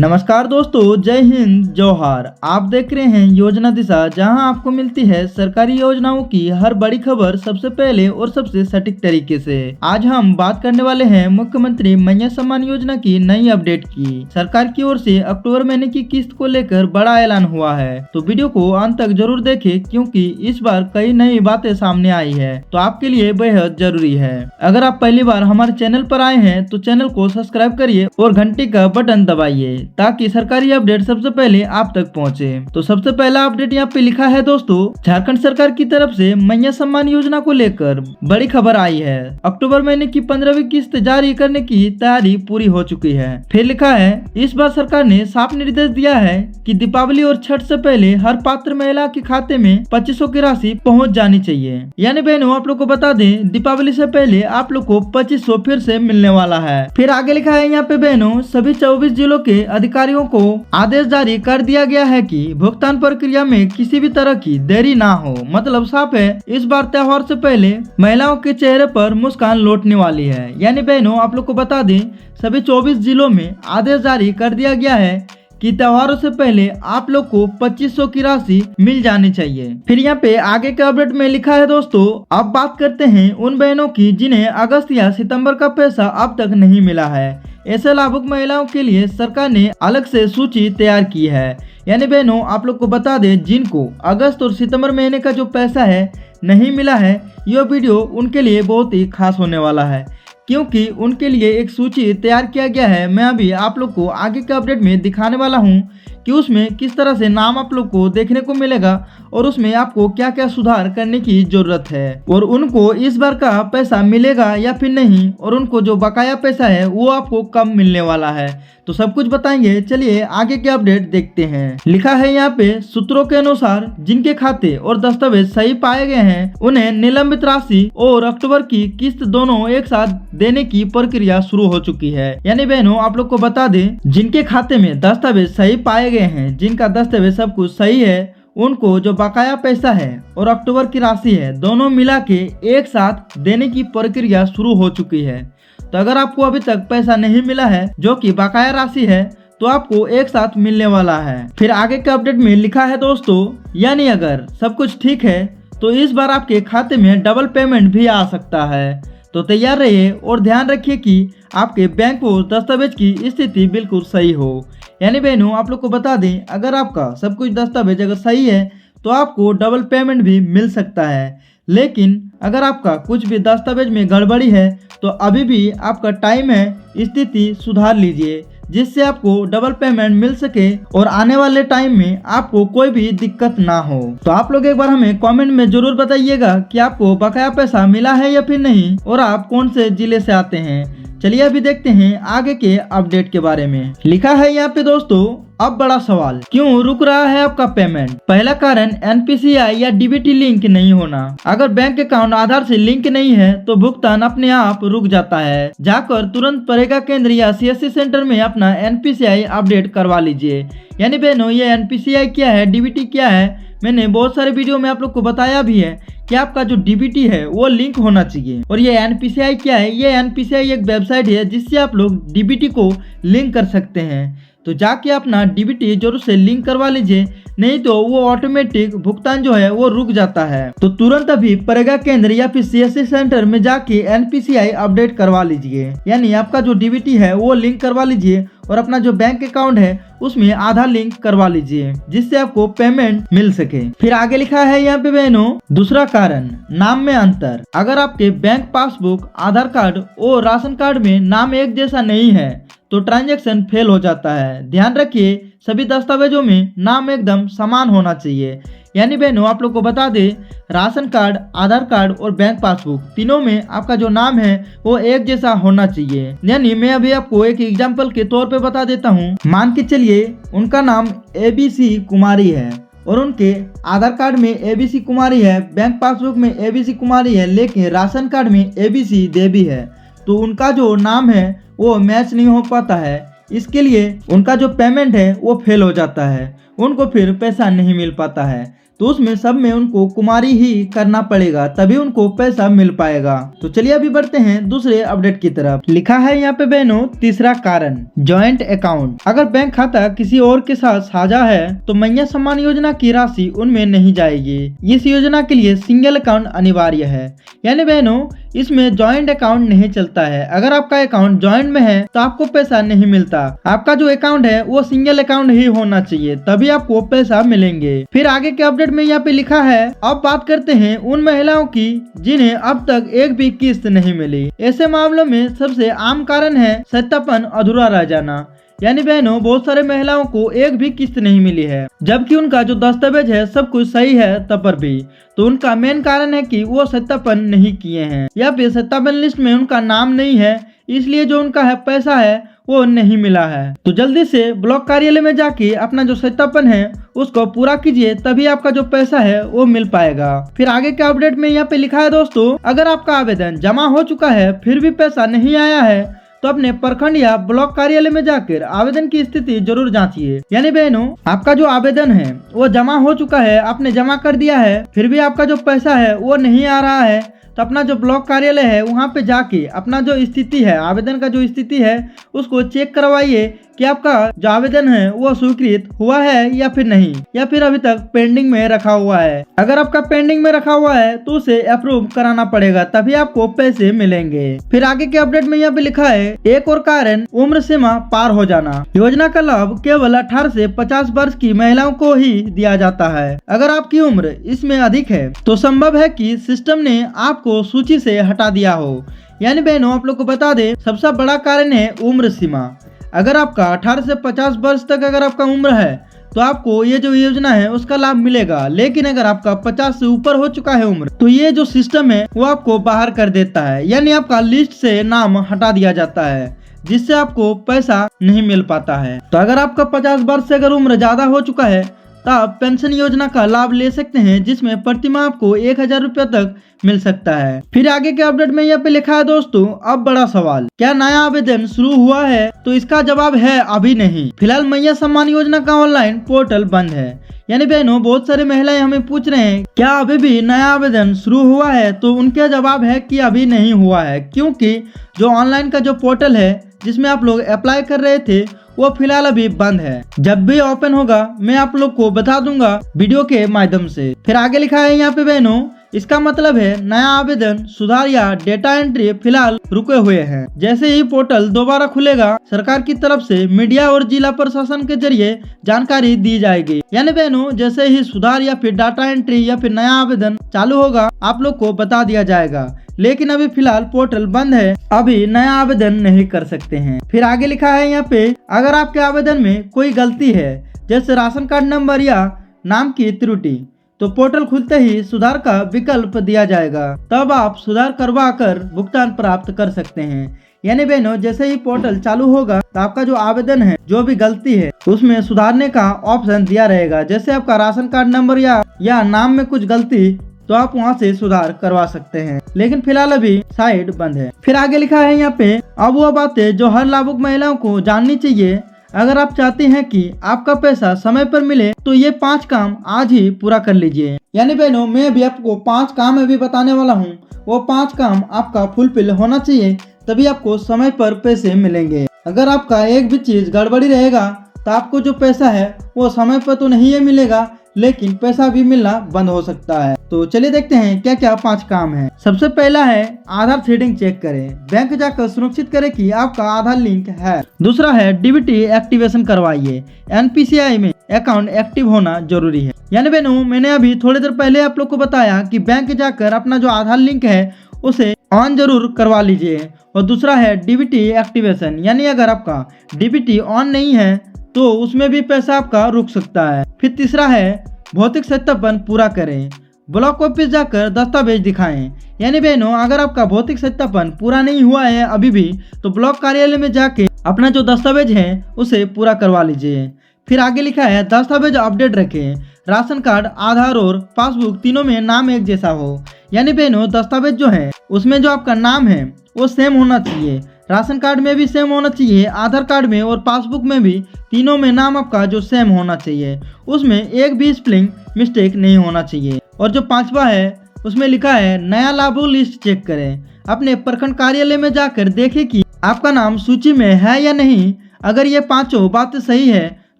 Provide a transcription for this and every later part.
नमस्कार दोस्तों, जय हिंद जोहार। आप देख रहे हैं योजना दिशा, जहां आपको मिलती है सरकारी योजनाओं की हर बड़ी खबर सबसे पहले और सबसे सटीक तरीके से। आज हम बात करने वाले हैं मुख्यमंत्री मैया सम्मान योजना की नई अपडेट की। सरकार की ओर से अक्टूबर महीने की किस्त को लेकर बड़ा ऐलान हुआ है, तो वीडियो को अंत तक जरूर देखें क्योंकि इस बार कई नई बातें सामने आई है, तो आपके लिए बेहद जरूरी है। अगर आप पहली बार हमारे चैनल पर आए हैं तो चैनल को सब्सक्राइब करिए और घंटी का बटन दबाइए ताकि सरकारी अपडेट सबसे पहले आप तक पहुंचे। तो सबसे पहला अपडेट यहाँ पे लिखा है दोस्तों, झारखंड सरकार की तरफ से मैया सम्मान योजना को लेकर बड़ी खबर आई है। अक्टूबर महीने की 15वीं किस्त जारी करने की तैयारी पूरी हो चुकी है। फिर लिखा है, इस बार सरकार ने साफ निर्देश दिया है कि दीपावली और छठ से पहले हर पात्र महिला के खाते में 2500 की राशि पहुँच जानी चाहिए। यानी बहनों, आप लोग को बता दें, दीपावली से पहले आप लोग को 2500 फिर से मिलने वाला है। फिर आगे लिखा है यहाँ पे बहनों, सभी 24 जिलों के अधिकारियों को आदेश जारी कर दिया गया है कि भुगतान प्रक्रिया में किसी भी तरह की देरी ना हो। मतलब साफ है, इस बार त्योहार से पहले महिलाओं के चेहरे पर मुस्कान लौटने वाली है। यानी बहनों, आप लोग को बता दें, सभी 24 जिलों में आदेश जारी कर दिया गया है कि त्योहारों से पहले आप लोग को 2500 की राशि मिल जानी चाहिए। फिर यहाँ पे आगे के अपडेट में लिखा है दोस्तों, अब बात करते हैं उन बहनों की जिन्हें अगस्त या सितंबर का पैसा अब तक नहीं मिला है। ऐसे लाभुक महिलाओं के लिए सरकार ने अलग से सूची तैयार की है। यानी बहनों, आप लोग को बता दें, जिनको अगस्त और सितंबर महीने का जो पैसा है नहीं मिला है, यह वीडियो उनके लिए बहुत ही खास होने वाला है क्योंकि उनके लिए एक सूची तैयार किया गया है। मैं अभी आप लोग को आगे के अपडेट में दिखाने वाला हूं कि उसमें किस तरह से नाम आप लोग को देखने को मिलेगा और उसमें आपको क्या क्या सुधार करने की जरूरत है और उनको इस बार का पैसा मिलेगा या फिर नहीं, और उनको जो बकाया पैसा है वो आपको कब मिलने वाला है, तो सब कुछ बताएंगे। चलिए आगे के अपडेट देखते हैं। लिखा है यहाँ पे, सूत्रों के अनुसार जिनके खाते और दस्तावेज सही पाए गए हैं उन्हें निलंबित राशि और अक्टूबर की किस्त दोनों एक साथ देने की प्रक्रिया शुरू हो चुकी है। यानी बहनों, आप लोग को बता दें, जिनके खाते में दस्तावेज सही पाए गए हैं, जिनका दस्तावेज सब कुछ सही है, उनको जो बकाया पैसा है और अक्टूबर की राशि है, दोनों मिला के एक साथ देने की प्रक्रिया शुरू हो चुकी है। तो अगर आपको अभी तक पैसा नहीं मिला है जो कि बकाया राशि है, तो आपको एक साथ मिलने वाला है। फिर आगे के अपडेट में लिखा है दोस्तों, यानी अगर सब कुछ ठीक है तो इस बार आपके खाते में डबल पेमेंट भी आ सकता है। तो तैयार रहिए और ध्यान रखिए कि आपके बैंक और दस्तावेज की स्थिति बिल्कुल सही हो। यानी बहनों, आप लोग को बता दें, अगर आपका सब कुछ दस्तावेज अगर सही है तो आपको डबल पेमेंट भी मिल सकता है। लेकिन अगर आपका कुछ भी दस्तावेज में गड़बड़ी है तो अभी भी आपका टाइम है, स्थिति सुधार लीजिए जिससे आपको डबल पेमेंट मिल सके और आने वाले टाइम में आपको कोई भी दिक्कत ना हो। तो आप लोग एक बार हमें कमेंट में जरूर बताइएगा कि आपको बकाया पैसा मिला है या फिर नहीं और आप कौन से जिले से आते हैं। चलिए अभी देखते हैं आगे के अपडेट के बारे में। लिखा है यहाँ पे दोस्तों, अब बड़ा सवाल, क्यों रुक रहा है आपका पेमेंट? पहला कारण एनपीसीआई या डीबीटी लिंक नहीं होना। अगर बैंक अकाउंट आधार से लिंक नहीं है तो भुगतान अपने आप रुक जाता है। जाकर तुरंत परेगा केंद्र या सीएससी सेंटर में अपना एनपीसीआई अपडेट करवा लीजिए। यानी बहनों, ये एनपीसीआई क्या है, डीबीटी क्या है, मैंने बहुत सारे वीडियो में आप लोग को बताया भी है कि आपका जो डीबीटी है वो लिंक होना चाहिए। और ये एनपीसीआई क्या है, ये एनपीसीआई एक वेबसाइट है जिससे आप लोग डीबीटी को लिंक कर सकते हैं। तो जाके अपना डीबीटी जरूर से लिंक करवा लीजिए, नहीं तो वो ऑटोमेटिक भुगतान जो है वो रुक जाता है। तो तुरंत अभी परेगा केंद्र या फिर सीएससी सेंटर में जाके एनपीसीआई अपडेट करवा लीजिए। यानी आपका जो डीबीटी है वो लिंक करवा लीजिए और अपना जो बैंक अकाउंट है उसमें आधार लिंक करवा लीजिए जिससे आपको पेमेंट मिल सके। फिर आगे लिखा है यहाँ पे बहनों, दूसरा कारण नाम में अंतर। अगर आपके बैंक पासबुक, आधार कार्ड और राशन कार्ड में नाम एक जैसा नहीं है तो ट्रांजैक्शन फेल हो जाता है। ध्यान रखिए, सभी दस्तावेजों में नाम एकदम समान होना चाहिए। यानी बहनों, आप लोग को बता दें, राशन कार्ड, आधार कार्ड और बैंक पासबुक तीनों में आपका जो नाम है वो एक जैसा होना चाहिए। यानी मैं अभी आपको एक एग्जांपल के तौर पे बता देता हूँ। मान के चलिए उनका नाम एबीसी कुमारी है और उनके आधार कार्ड में एबीसी कुमारी है, बैंक पासबुक में एबीसी कुमारी है, लेकिन राशन कार्ड में एबीसी देवी है, तो उनका जो नाम है वो मैच नहीं हो पाता है। इसके लिए उनका जो पेमेंट है वो फेल हो जाता है, उनको फिर पैसा नहीं मिल पाता है। तो उसमें सब में उनको कुमारी ही करना पड़ेगा, तभी उनको पैसा मिल पाएगा। तो चलिए अभी बढ़ते हैं दूसरे अपडेट की तरफ। लिखा है यहाँ पे बहनों, तीसरा कारण जॉइंट अकाउंट। अगर बैंक खाता किसी और के साथ साझा है तो मैया सम्मान योजना की राशि उनमें नहीं जाएगी। इस योजना के लिए सिंगल अकाउंट अनिवार्य है, यानी बहनों इसमें जॉइंट अकाउंट नहीं चलता है। अगर आपका अकाउंट जॉइंट में है तो आपको पैसा नहीं मिलता। आपका जो अकाउंट है वो सिंगल अकाउंट ही होना चाहिए, तभी आपको पैसा मिलेंगे। फिर आगे के अपडेट में यहाँ पे लिखा है, अब बात करते हैं उन महिलाओं की जिन्हें अब तक एक भी किस्त नहीं मिली। ऐसे मामलों में सबसे आम कारण है सत्यापन अधूरा रह जाना, यानी बहनों बहुत सारे महिलाओं को एक भी किस्त नहीं मिली है, जबकि उनका जो दस्तावेज है सब कुछ सही है तब पर भी। तो उनका मेन कारण है कि वो सत्यापन नहीं किए हैं या फिर सत्यापन लिस्ट में उनका नाम नहीं है, इसलिए जो उनका है पैसा है वो नहीं मिला है। तो जल्दी से ब्लॉक कार्यालय में जाके अपना जो सत्यापन है उसको पूरा कीजिए, तभी आपका जो पैसा है वो मिल पाएगा। फिर आगे के अपडेट में यहाँ पे लिखा है दोस्तों, अगर आपका आवेदन जमा हो चुका है फिर भी पैसा नहीं आया है तो अपने प्रखंड या ब्लॉक कार्यालय में जाकर आवेदन की स्थिति जरूर जांचिए। यानी बहनों आपका जो आवेदन है वो जमा हो चुका है, आपने जमा कर दिया है, फिर भी आपका जो पैसा है वो नहीं आ रहा है, तो अपना जो ब्लॉक कार्यालय है वहाँ पे जाके अपना जो स्थिति है, आवेदन का जो स्थिति है उसको चेक करवाइए कि आपका जो आवेदन है वो स्वीकृत हुआ है या फिर नहीं, या फिर अभी तक पेंडिंग में रखा हुआ है। अगर आपका पेंडिंग में रखा हुआ है तो उसे अप्रूव कराना पड़ेगा, तभी आपको पैसे मिलेंगे। फिर आगे के अपडेट में यहाँ पे लिखा है, एक और कारण उम्र सीमा पार हो जाना। योजना का लाभ केवल 18 से 50 वर्ष की महिलाओं को ही दिया जाता है। अगर आपकी उम्र इसमें अधिक है तो संभव है कि सिस्टम ने आपको सूची से हटा दिया हो। यानी बहनों आप लोग को बता दे, सबसे बड़ा कारण है उम्र सीमा। अगर आपका 18 से 50 वर्ष तक अगर आपका उम्र है तो आपको ये जो योजना है उसका लाभ मिलेगा, लेकिन अगर आपका 50 से ऊपर हो चुका है उम्र तो ये जो सिस्टम है वो आपको बाहर कर देता है, यानी आपका लिस्ट से नाम हटा दिया जाता है, जिससे आपको पैसा नहीं मिल पाता है। तो अगर आपका 50 वर्ष से अगर उम्र ज्यादा हो चुका है तो आप पेंशन योजना का लाभ ले सकते हैं, जिसमें प्रति माह आपको 1000 रुपया तक मिल सकता है। फिर आगे के अपडेट में यहाँ पे लिखा है दोस्तों, अब बड़ा सवाल, क्या नया आवेदन शुरू हुआ है? तो इसका जवाब है अभी नहीं। फिलहाल मैया सम्मान योजना का ऑनलाइन पोर्टल बंद है। यानी बहनों बहुत सारे महिलाएं हमें पूछ रहे हैं क्या अभी भी नया आवेदन शुरू हुआ है, तो उनका जवाब है कि अभी नहीं हुआ है, क्योंकि जो ऑनलाइन का जो पोर्टल है जिसमें आप लोग अप्लाई कर रहे थे वो फिलहाल अभी बंद है। जब भी ओपन होगा मैं आप लोग को बता दूंगा वीडियो के माध्यम से। फिर आगे लिखा है यहाँ पे बहनों, इसका मतलब है नया आवेदन सुधार या डेटा एंट्री फिलहाल रुके हुए हैं। जैसे ही पोर्टल दोबारा खुलेगा सरकार की तरफ से मीडिया और जिला प्रशासन के जरिए जानकारी दी जाएगी। यानी बहनों जैसे ही सुधार या फिर डाटा एंट्री या फिर नया आवेदन चालू होगा आप लोग को बता दिया जाएगा, लेकिन अभी फिलहाल पोर्टल बंद है, अभी नया आवेदन नहीं कर सकते हैं। फिर आगे लिखा है यहाँ पे, अगर आपके आवेदन में कोई गलती है जैसे राशन कार्ड नंबर या नाम की त्रुटि, तो पोर्टल खुलते ही सुधार का विकल्प दिया जाएगा, तब आप सुधार करवा कर भुगतान प्राप्त कर सकते हैं। यानी बहनों जैसे ही पोर्टल चालू होगा तो आपका जो आवेदन है जो भी गलती है उसमें सुधारने का ऑप्शन दिया रहेगा। जैसे आपका राशन कार्ड नंबर या नाम में कुछ गलती, तो आप वहां से सुधार करवा सकते हैं, लेकिन फिलहाल अभी साइट बंद है। फिर आगे लिखा है यहाँ पे, अब वो बातें जो हर लाभुक महिलाओं को जाननी चाहिए। अगर आप चाहते हैं कि आपका पैसा समय पर मिले तो ये 5 काम आज ही पूरा कर लीजिए। यानी बहनों मैं अभी आपको 5 काम अभी बताने वाला हूँ, वो 5 काम आपका फुलफिल होना चाहिए, तभी आपको समय पर पैसे मिलेंगे। अगर आपका एक भी चीज गड़बड़ी रहेगा तो आपको जो पैसा है वो समय पर तो नहीं है मिलेगा, लेकिन पैसा भी मिलना बंद हो सकता है। तो चलिए देखते हैं क्या क्या 5 काम है। सबसे पहला है आधार सेटिंग चेक करें, बैंक जाकर सुनिश्चित करें कि आपका आधार लिंक है। दूसरा है डीबीटी एक्टिवेशन करवाइए, एनपीसीआई में अकाउंट एक्टिव होना जरूरी है। यानी बहनों मैंने अभी थोड़ी देर पहले आप लोग को बताया कि बैंक जाकर अपना जो आधार लिंक है उसे ऑन जरूर करवा लीजिए। और दूसरा है डीबीटी एक्टिवेशन, यानी अगर आपका डीबीटी ऑन नहीं है तो उसमें भी पैसा आपका रुक सकता है। फिर तीसरा है भौतिक सत्यापन पूरा करें, ब्लॉक ऑफिस जाकर दस्तावेज दिखाएं। यानी बहनों अगर आपका भौतिक सत्यापन पूरा नहीं हुआ है अभी भी तो ब्लॉक कार्यालय में जाके अपना जो दस्तावेज है उसे पूरा करवा लीजिए। फिर आगे लिखा है दस्तावेज अपडेट रखें, राशन कार्ड, आधार और पासबुक तीनों में नाम एक जैसा हो। यानी बहनों दस्तावेज जो है उसमें जो आपका नाम है वो सेम होना चाहिए। राशन कार्ड में भी सेम होना चाहिए, आधार कार्ड में और पासबुक में भी, तीनों में नाम आपका जो सेम होना चाहिए, उसमें एक भी स्पेलिंग मिस्टेक नहीं होना चाहिए। और जो 5वां है उसमें लिखा है नया लाभुक लिस्ट चेक करें। अपने प्रखंड कार्यालय में जाकर देखें कि आपका नाम सूची में है या नहीं। अगर ये 5 बातें सही है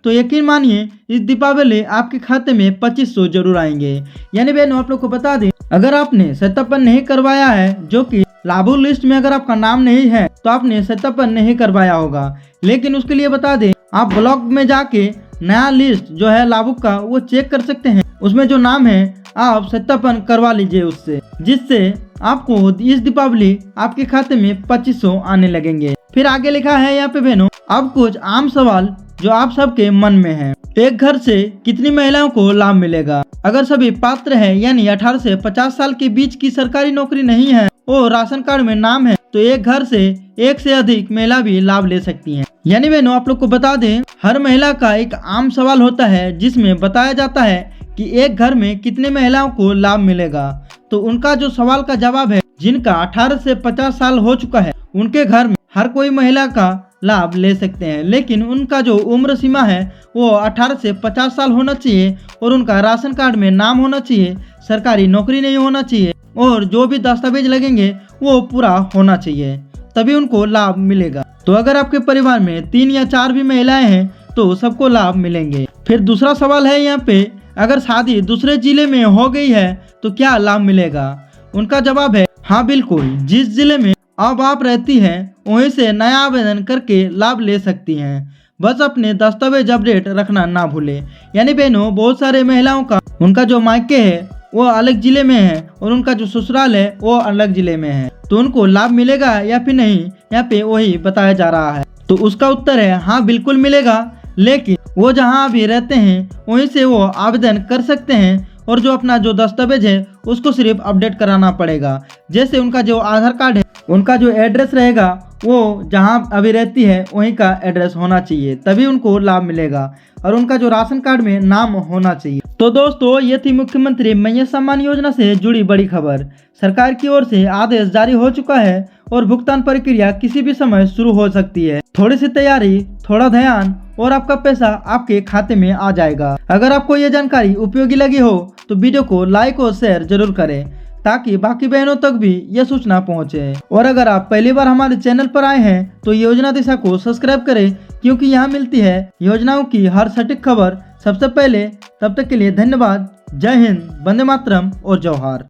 तो यकीन मानिए इस दीपावली आपके खाते में 2500 जरूर आएंगे। यानी बहनों आप लोग को बता दें, अगर आपने सत्यापन नहीं करवाया है, जो कि लाभुक लिस्ट में अगर आपका नाम नहीं है तो आपने सत्यापन नहीं करवाया होगा। लेकिन उसके लिए बता दें, आप ब्लॉक में जाके नया लिस्ट जो है लाभुक का वो चेक कर सकते हैं। उसमें जो नाम है आप सत्यापन करवा लीजिए उससे, जिससे आपको इस दीपावली आपके खाते में 2500 आने लगेंगे। फिर आगे लिखा है यहाँ पे बहनों, अब कुछ आम सवाल जो आप सबके मन में है। एक घर से कितनी महिलाओं को लाभ मिलेगा? अगर सभी पात्र हैं, यानी 18 से 50 साल के बीच की सरकारी नौकरी नहीं है और राशन कार्ड में नाम है, तो एक घर से एक से अधिक महिला भी लाभ ले सकती हैं। यानी बहनों आप लोग को बता दें, हर महिला का एक आम सवाल होता है जिसमें बताया जाता है कि एक घर में कितने महिलाओं को लाभ मिलेगा। तो उनका जो सवाल का जवाब है, जिनका 18 से 50 साल हो चुका है उनके घर में हर कोई महिला का लाभ ले सकते हैं, लेकिन उनका जो उम्र सीमा है वो 18 से 50 साल होना चाहिए और उनका राशन कार्ड में नाम होना चाहिए, सरकारी नौकरी नहीं होना चाहिए और जो भी दस्तावेज लगेंगे वो पूरा होना चाहिए, तभी उनको लाभ मिलेगा। तो अगर आपके परिवार में 3 या 4 भी महिलाएं हैं तो सबको लाभ मिलेंगे। फिर दूसरा सवाल है यहाँ पे, अगर शादी दूसरे जिले में हो गई है तो क्या लाभ मिलेगा? उनका जवाब है हाँ बिल्कुल, जिस जिले में अब आप रहती हैं वहीं से नया आवेदन करके लाभ ले सकती हैं। बस अपने दस्तावेज अपडेट रखना ना भूलें। यानी बहनों बहुत सारे महिलाओं का उनका जो मायके है वो अलग जिले में है और उनका जो ससुराल है वो अलग जिले में है, तो उनको लाभ मिलेगा या फिर नहीं, यहाँ पे वही बताया जा रहा है। तो उसका उत्तर है हाँ बिल्कुल मिलेगा, लेकिन वो जहाँ अभी रहते हैं वहीं से वो आवेदन कर सकते हैं और जो अपना जो दस्तावेज है उसको सिर्फ अपडेट कराना पड़ेगा। जैसे उनका जो आधार कार्ड है, उनका जो एड्रेस रहेगा वो जहाँ अभी रहती है वहीं का एड्रेस होना चाहिए, तभी उनको लाभ मिलेगा और उनका जो राशन कार्ड में नाम होना चाहिए। तो दोस्तों ये थी मुख्यमंत्री मैया सम्मान योजना से जुड़ी बड़ी खबर। सरकार की ओर से आदेश जारी हो चुका है और भुगतान प्रक्रिया किसी भी समय शुरू हो सकती है। थोड़ी सी तैयारी, थोड़ा ध्यान और आपका पैसा आपके खाते में आ जाएगा। अगर आपको ये जानकारी उपयोगी लगी हो तो वीडियो को लाइक और शेयर जरूर करें ताकि बाकी बहनों तक भी यह सूचना पहुंचे। और अगर आप पहली बार हमारे चैनल पर आए हैं तो योजना दिशा को सब्सक्राइब करें, क्योंकि यहाँ मिलती है योजनाओं की हर सटीक खबर सबसे पहले। तब तक के लिए धन्यवाद। जय हिंद, वंदे मातरम और जोहार।